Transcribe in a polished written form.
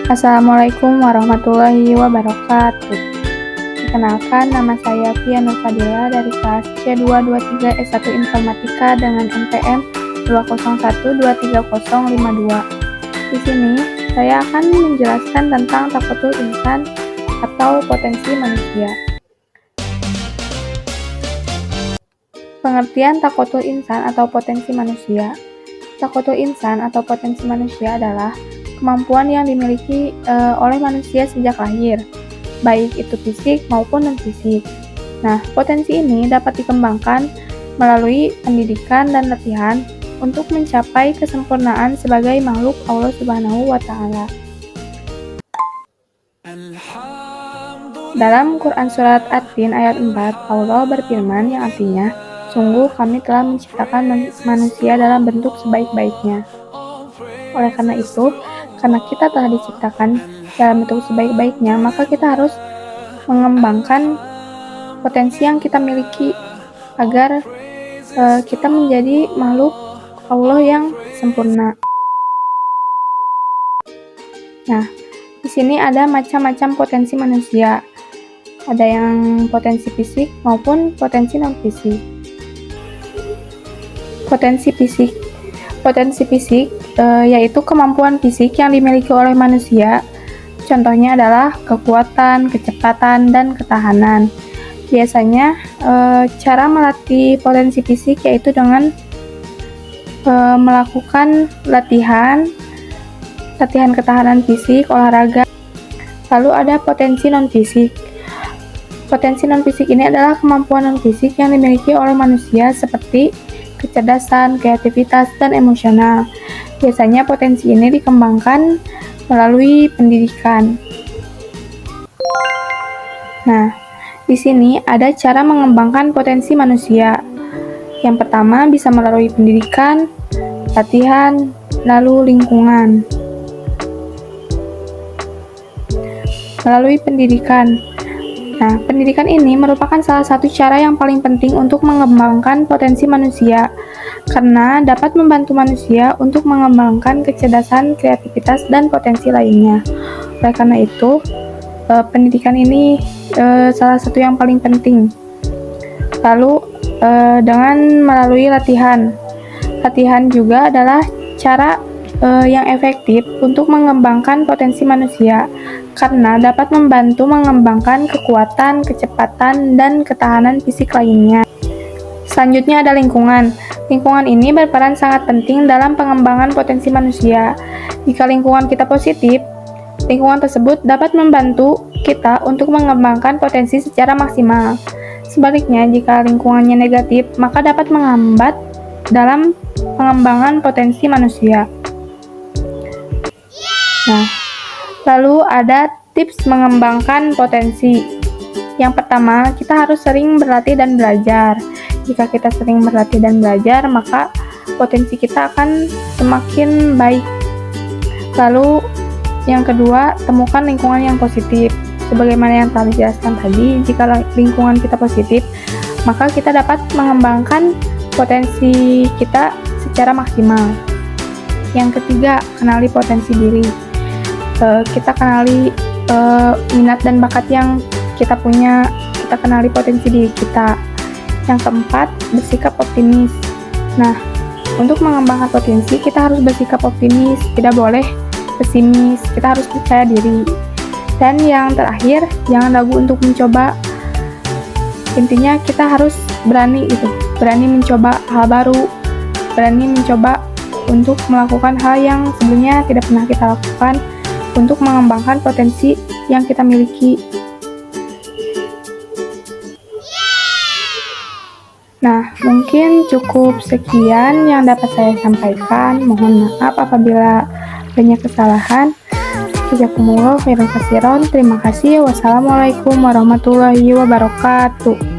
Assalamualaikum warahmatullahi wabarakatuh. Perkenalkan, nama saya Fia Nur Fadila dari kelas C223 S1 Informatika dengan NPM 201230052. Di sini, saya akan menjelaskan tentang taqotul insan atau potensi manusia. Pengertian taqotul insan atau potensi manusia. Taqotul insan atau potensi manusia adalah kemampuan yang dimiliki oleh manusia sejak lahir, baik itu fisik maupun non-fisik. Nah, potensi ini dapat dikembangkan melalui pendidikan dan latihan untuk mencapai kesempurnaan sebagai makhluk Allah Subhanahu wa Ta'ala. Dalam Quran Surat At-Tin ayat 4, Allah berfirman yang artinya, sungguh kami telah menciptakan manusia dalam bentuk sebaik-baiknya. Oleh karena itu, karena kita telah diciptakan dalam bentuk sebaik-baiknya, maka kita harus mengembangkan potensi yang kita miliki agar kita menjadi makhluk Allah yang sempurna. Nah, di sini ada macam-macam potensi manusia. Ada yang potensi fisik maupun potensi non-fisik. Potensi fisik yaitu kemampuan fisik yang dimiliki oleh manusia. Contohnya adalah kekuatan, kecepatan, dan ketahanan. Biasanya cara melatih potensi fisik yaitu dengan melakukan latihan ketahanan fisik, olahraga. Lalu ada potensi non-fisik. Potensi non-fisik ini adalah kemampuan non-fisik yang dimiliki oleh manusia seperti kecerdasan, kreativitas, dan emosional. Biasanya potensi ini dikembangkan melalui pendidikan. Nah, di sini ada cara mengembangkan potensi manusia. Yang pertama bisa melalui pendidikan, latihan, lalu lingkungan. Melalui pendidikan. Nah, pendidikan ini merupakan salah satu cara yang paling penting untuk mengembangkan potensi manusia, karena dapat membantu manusia untuk mengembangkan kecerdasan, kreativitas, dan potensi lainnya. Oleh karena itu, pendidikan ini salah satu yang paling penting. Lalu, dengan melalui latihan. Latihan juga adalah cara yang efektif untuk mengembangkan potensi manusia, karena dapat membantu mengembangkan kekuatan, kecepatan, dan ketahanan fisik lainnya. Selanjutnya ada lingkungan. Lingkungan ini berperan sangat penting dalam pengembangan potensi manusia. Jika lingkungan kita positif, lingkungan tersebut dapat membantu kita untuk mengembangkan potensi secara maksimal. Sebaliknya, jika lingkungannya negatif, maka dapat menghambat dalam pengembangan potensi manusia. Nah, lalu ada tips mengembangkan potensi. Yang pertama, kita harus sering berlatih dan belajar. Jika kita sering berlatih dan belajar, maka potensi kita akan semakin baik. Lalu, yang kedua, temukan lingkungan yang positif. Sebagaimana yang telah dijelaskan tadi, jika lingkungan kita positif, maka kita dapat mengembangkan potensi kita secara maksimal. Yang ketiga, kenali potensi diri. Kita kenali minat dan bakat yang kita punya, kita kenali potensi diri kita. Yang keempat, bersikap optimis. Nah, untuk mengembangkan potensi, kita harus bersikap optimis, tidak boleh pesimis, kita harus percaya diri. Dan yang terakhir, jangan ragu untuk mencoba. Intinya kita harus berani mencoba hal baru, berani mencoba untuk melakukan hal yang sebelumnya tidak pernah kita lakukan, untuk mengembangkan potensi yang kita miliki. Nah, mungkin cukup sekian yang dapat saya sampaikan. Mohon maaf apabila banyak kesalahan. Jazakumullah khairan katsiran. Terima kasih. Wassalamualaikum warahmatullahi wabarakatuh.